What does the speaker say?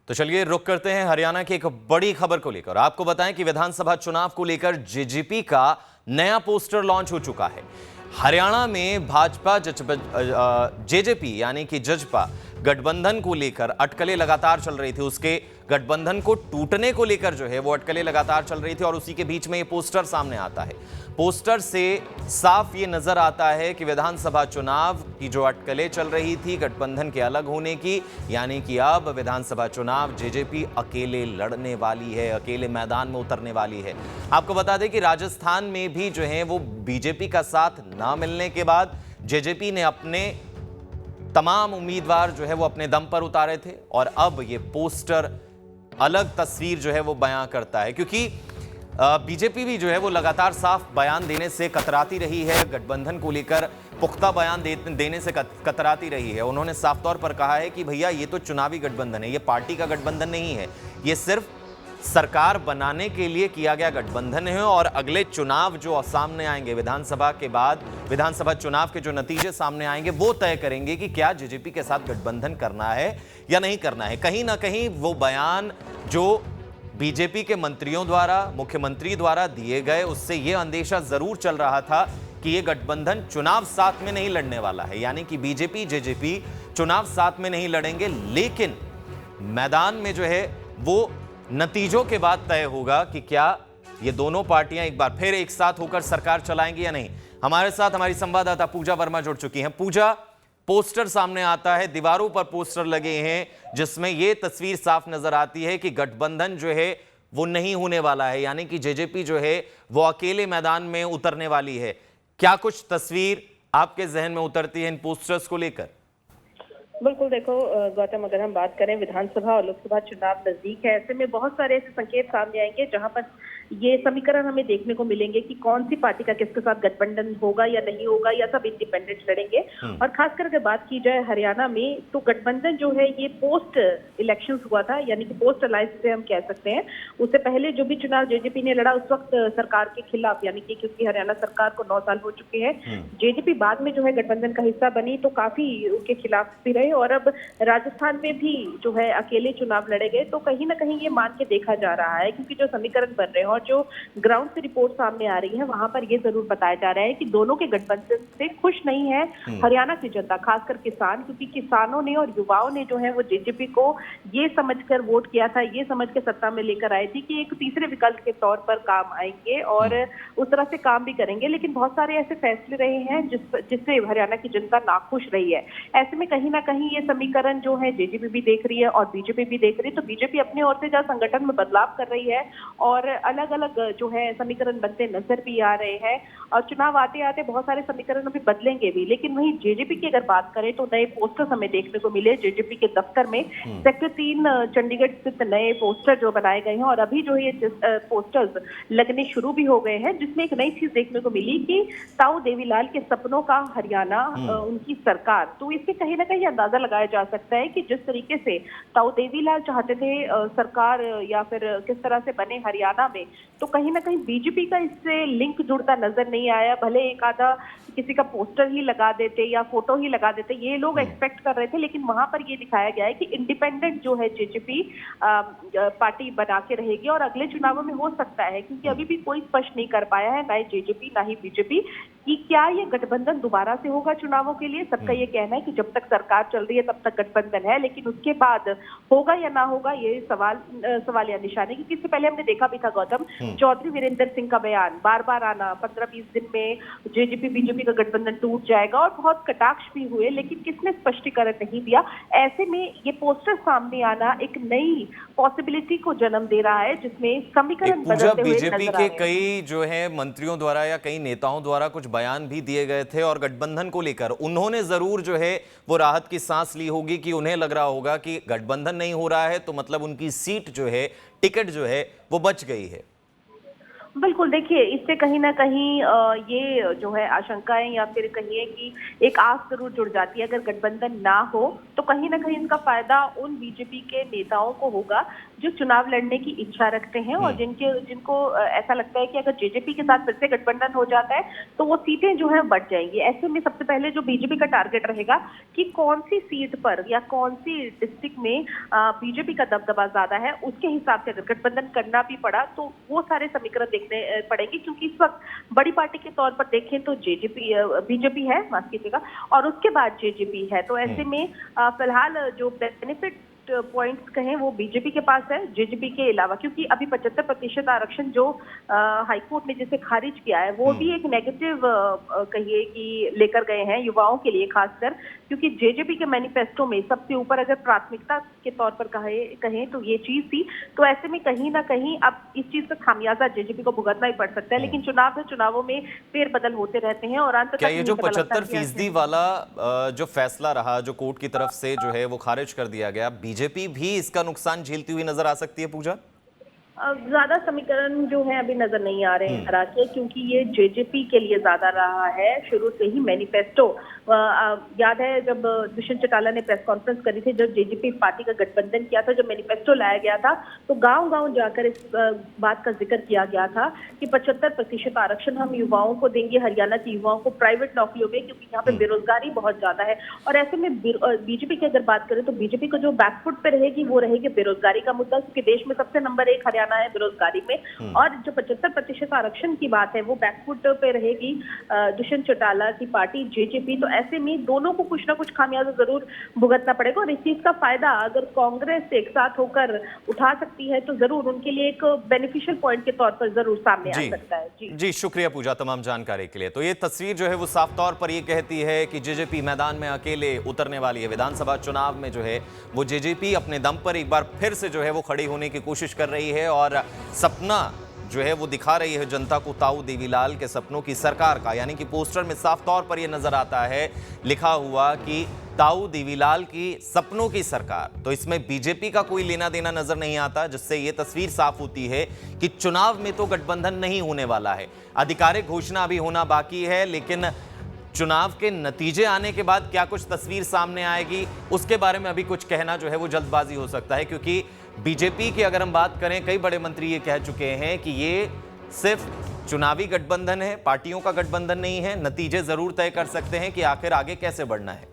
तो चलिए रुक करते हैं हरियाणा की एक बड़ी खबर को लेकर। आपको बताएं कि विधानसभा चुनाव को लेकर जेजेपी का नया पोस्टर लॉन्च हो चुका है। हरियाणा में भाजपा जेजेपी यानी कि जजपा गठबंधन को लेकर अटकलें लगातार चल रही थी। उसके गठबंधन को टूटने को लेकर जो है वो अटकलें लगातार चल रही थी और उसी के बीच में ये पोस्टर सामने आता है। पोस्टर से साफ ये नजर आता है कि विधानसभा चुनाव की जो अटकलें चल रही थी गठबंधन के अलग होने की, यानी कि अब विधानसभा चुनाव जेजेपी अकेले लड़ने वाली है, अकेले मैदान में उतरने वाली है। आपको बता दें कि राजस्थान में भी जो है वो बीजेपी का साथ ना मिलने के बाद जेजेपी ने अपने तमाम उम्मीदवार जो है वो अपने दम पर उतारे थे और अब ये पोस्टर अलग तस्वीर जो है वो बयां करता है, क्योंकि बीजेपी भी जो है वो लगातार साफ बयान देने से कतराती रही है, गठबंधन को लेकर पुख्ता बयान देने से कतराती रही है। उन्होंने साफ तौर पर कहा है कि भैया ये तो चुनावी गठबंधन है, ये पार्टी का गठबंधन नहीं है, ये सिर्फ सरकार बनाने के लिए किया गया गठबंधन है और अगले चुनाव जो सामने आएंगे विधानसभा के बाद, विधानसभा चुनाव के जो नतीजे सामने आएंगे वो तय करेंगे कि क्या जेजेपी के साथ गठबंधन करना है या नहीं करना है। कहीं ना कहीं वो बयान जो बीजेपी के मंत्रियों द्वारा, मुख्यमंत्री द्वारा दिए गए, उससे यह अंदेशा जरूर चल रहा था कि यह गठबंधन चुनाव साथ में नहीं लड़ने वाला है, यानी कि बीजेपी जेजेपी चुनाव साथ में नहीं लड़ेंगे, लेकिन मैदान में जो है वो नतीजों के बाद तय होगा कि क्या ये दोनों पार्टियां एक बार फिर एक साथ होकर सरकार चलाएंगी या नहीं। हमारे साथ हमारी संवाददाता पूजा वर्मा जुड़ चुकी हैं। पूजा, पोस्टर सामने आता है, दीवारों पर पोस्टर लगे हैं जिसमें यह तस्वीर साफ नजर आती है कि गठबंधन जो है वो नहीं होने वाला है, यानी कि जेजेपी जो है वो अकेले मैदान में उतरने वाली है। क्या कुछ तस्वीर आपके जहन में उतरती है इन पोस्टर्स को लेकर? बिल्कुल, देखो गौतम, अगर हम बात करें विधानसभा और लोकसभा चुनाव नजदीक है, ऐसे में बहुत सारे ऐसे संकेत सामने आएंगे जहां पर ये समीकरण हमें देखने को मिलेंगे कि कौन सी पार्टी का किसके साथ गठबंधन होगा या नहीं होगा, या सब इंडिपेंडेंट लड़ेंगे। और खासकर अगर बात की जाए हरियाणा में, तो गठबंधन जो है ये पोस्ट इलेक्शन हुआ था, यानी कि पोस्ट अलायंस से हम कह सकते हैं। उससे पहले जो भी चुनाव जेजेपी ने लड़ा उस वक्त सरकार के खिलाफ, यानी कि क्योंकि हरियाणा सरकार को 9 साल हो चुके हैं, जेजेपी बाद में जो है गठबंधन का हिस्सा बनी तो काफी उनके खिलाफ भी रहे और अब राजस्थान में भी जो है अकेले चुनाव लड़े गए। तो कहीं ना कहीं ये मान के देखा जा रहा है, क्योंकि जो समीकरण बन रहे हैं और जो ग्राउंड से रिपोर्ट सामने आ रही है वहां पर ये जरूर बताया जा रहा है कि दोनों के गठबंधन से खुश नहीं है हरियाणा की जनता, खासकर किसान, क्योंकि किसानों ने और युवाओं ने जो है वो जेजेपी को ये समझकर वोट किया था, ये समझ के सत्ता में लेकर आए थे कि एक तीसरे विकल्प के तौर पर काम आएंगे और उस तरह से काम भी करेंगे। लेकिन बहुत सारे ऐसे फैसले रहे हैं जिससे हरियाणा की जनता नाखुश रही है। ऐसे में कहीं ना कहीं ये समीकरण जो है जेजेपी भी देख रही है और बीजेपी भी देख रही है। तो बीजेपी अपनी ओर से जहाँ संगठन में बदलाव कर रही है और अलग अलग जो है समीकरण बनते नजर भी आ रहे हैं और चुनाव आते आते बहुत सारे समीकरण अभी बदलेंगे भी। लेकिन वहीं जेजेपी की अगर बात करें तो नए पोस्टर्स हमें देखने को मिले जेजेपी के दफ्तर में। सेक्टर 3 चंडीगढ़ स्थित नए पोस्टर जो बनाए गए हैं और अभी जो ये पोस्टर्स लगने शुरू भी हो गए हैं, जिसमें एक नई चीज देखने को मिली कि ताऊ देवीलाल के सपनों का हरियाणा, उनकी सरकार। तो इससे कहीं ना कहीं अंदाजा लगाया जा सकता है कि जिस तरीके से ताऊ देवीलाल चाहते थे सरकार या फिर किस तरह से बने हरियाणा में, तो कहीं ना कहीं बीजेपी का इससे लिंक जुड़ता नजर नहीं आया। भले एक आधा किसी का पोस्टर ही लगा देते या फोटो ही लगा देते, ये लोग एक्सपेक्ट कर रहे थे, लेकिन वहां पर ये दिखाया गया है कि इंडिपेंडेंट जो है जेजेपी पार्टी बना के रहेगी और अगले चुनावों में हो सकता है, क्योंकि अभी भी कोई स्पष्ट नहीं कर पाया है, ना ही जेजेपी ना ही बीजेपी, कि क्या ये गठबंधन दोबारा से होगा चुनावों के लिए। सबका ये कहना है कि जब तक सरकार चल रही है तब तक गठबंधन है, लेकिन उसके बाद होगा या ना होगा ये सवाल या निशान है। क्योंकि इससे पहले हमने देखा भी था गौतम, चौधरी वीरेंद्र सिंह का बयान बार बार आना, 15-20 दिन में जेजेपी बीजेपी का गठबंधन टूट जाएगा, और बहुत कटाक्ष भी हुए, लेकिन किसने स्पष्टीकरण नहीं दिया। ऐसे में ये पोस्टर सामने आना एक नई पॉसिबिलिटी को जन्म दे रहा है, जिसमें समीकरण बदलते हुए बीजेपी के कई जो है मंत्रियों द्वारा या कई नेताओं द्वारा कुछ बयान भी दिए गए थे और गठबंधन को लेकर उन्होंने जरूर जो है वो राहत की सांस ली होगी कि उन्हें लग रहा होगा कि गठबंधन नहीं हो रहा है तो मतलब उनकी सीट जो है, टिकट जो है वो बच गई है। बिल्कुल, देखिए इससे कहीं न कहीं ये जो है आशंकाएँ या फिर कहिए कि एक आस ज़रूर जुड़ जाती है। अगर गठबंधन ना हो, तो कहीं न कहीं इसका फ़ायदा उन बीजेपी के नेताओं को होगा, जो चुनाव लड़ने की इच्छा रखते हैं और जिनको ऐसा लगता है कि अगर जेजेपी के साथ फिर से गठबंधन हो जाता है, तो वो सीटें जो हैं बढ़ जाएँगी। ऐसे में सबसे पहले जो बीजेपी का टारगेट रहेगा कि कौन-सी सीट पर या कौन-सी डिस्ट्रिक्ट में बीजेपी का दबदबा ज़्यादा है, उसके हिसाब से अगर गठबंधन करना भी पड़ा, तो वो सारे समीकरण देखने पड़ेंगे, क्योंकि इस वक्त बड़ी पार्टी के तौर पर देखें तो बीजेपी है, माफ कीजिएगा, और उसके बाद जेजेपी है। तो ऐसे में फिलहाल जो बेनिफिट पॉइंट्स कहें वो बीजेपी के पास है, जेजेपी के अलावा, क्योंकि अभी 75% आरक्षण जो हाईकोर्ट ने जिसे खारिज किया है, वो भी एक नेगेटिव कहिए कि लेकर गए हैं युवाओं के लिए खासकर, क्योंकि जेजेपी के मैनिफेस्टो में सबसे ऊपर अगर प्राथमिकता के तौर पर कहें तो ये चीज थी। तो ऐसे में कहीं ना कहीं अब इस चीज का खामियाजा जेजेपी को भुगतना ही पड़ सकता है, लेकिन चुनावों में फेरबदल होते रहते हैं और अंत क्या तक ये जो 75% वाला जो फैसला रहा, जो कोर्ट की तरफ से जो है वो खारिज कर दिया गया, बीजेपी भी इसका नुकसान झेलती हुई नजर आ सकती है पूजा? ज्यादा समीकरण जो है अभी नजर नहीं आ रहे हैं राकेश, क्योंकि ये जेजेपी के लिए ज्यादा रहा है शुरू से ही मैनिफेस्टो। याद है जब दुष्यंत चौटाला ने प्रेस कॉन्फ्रेंस करी थी, जब जेजेपी पार्टी का गठबंधन किया था, जब मैनिफेस्टो लाया गया था, तो गांव-गांव जाकर इस बात का जिक्र किया गया था कि 75% आरक्षण हम युवाओं को देंगे, हरियाणा के युवाओं को प्राइवेट नौकरियों में, क्योंकि यहाँ पे बेरोजगारी बहुत ज्यादा है। और ऐसे में बीजेपी की अगर बात करें तो बीजेपी को जो बैकफुट पे रहेगी वो रहेगी बेरोजगारी का मुद्दा, क्योंकि देश में सबसे नंबर 1 हरियाणा है बेरोजगारी में। और जो 75% आरक्षण की बात है वो बैकफुट पे रहेगी दुष्यंत चौटाला की पार्टी जेजेपी। तो ऐसे में दोनों को कुछ ना कुछ खामियाजा जरूर भुगतना पड़ेगा, और इस चीज का फायदा अगर कांग्रेस एक साथ होकर उठा सकती है तो जरूर उनके लिए एक बेनिफिशियल पॉइंट के तौर पर जरूर सामने आ सकता है। जी शुक्रिया पूजा तमाम जानकारी के लिए। तो ये तस्वीर जो है वो साफ तौर पर ये कहती है कि जेजेपी मैदान में अकेले उतरने वाली है। विधानसभा चुनाव में जो है वो जेजेपी अपने दम पर एक बार फिर से जो है वो खड़ी होने की कोशिश कर रही है और सपना जो है वो दिखा रही है जनता को ताऊ देवीलाल के सपनों की सरकार का। यानी कि पोस्टर में साफ तौर पर यह नजर आता है लिखा हुआ कि ताऊ देवीलाल की सपनों की सरकार। तो इसमें बीजेपी का कोई लेना देना नजर नहीं आता, जिससे यह तस्वीर साफ होती है कि चुनाव में तो गठबंधन नहीं होने वाला है। आधिकारिक घोषणा अभी होना बाकी है, लेकिन चुनाव के नतीजे आने के बाद क्या कुछ तस्वीर सामने आएगी उसके बारे में अभी कुछ कहना जो है वो जल्दबाजी हो सकता है, क्योंकि बीजेपी की अगर हम बात करें, कई बड़े मंत्री ये कह चुके हैं कि ये सिर्फ चुनावी गठबंधन है, पार्टियों का गठबंधन नहीं है। नतीजे जरूर तय कर सकते हैं कि आखिर आगे कैसे बढ़ना है।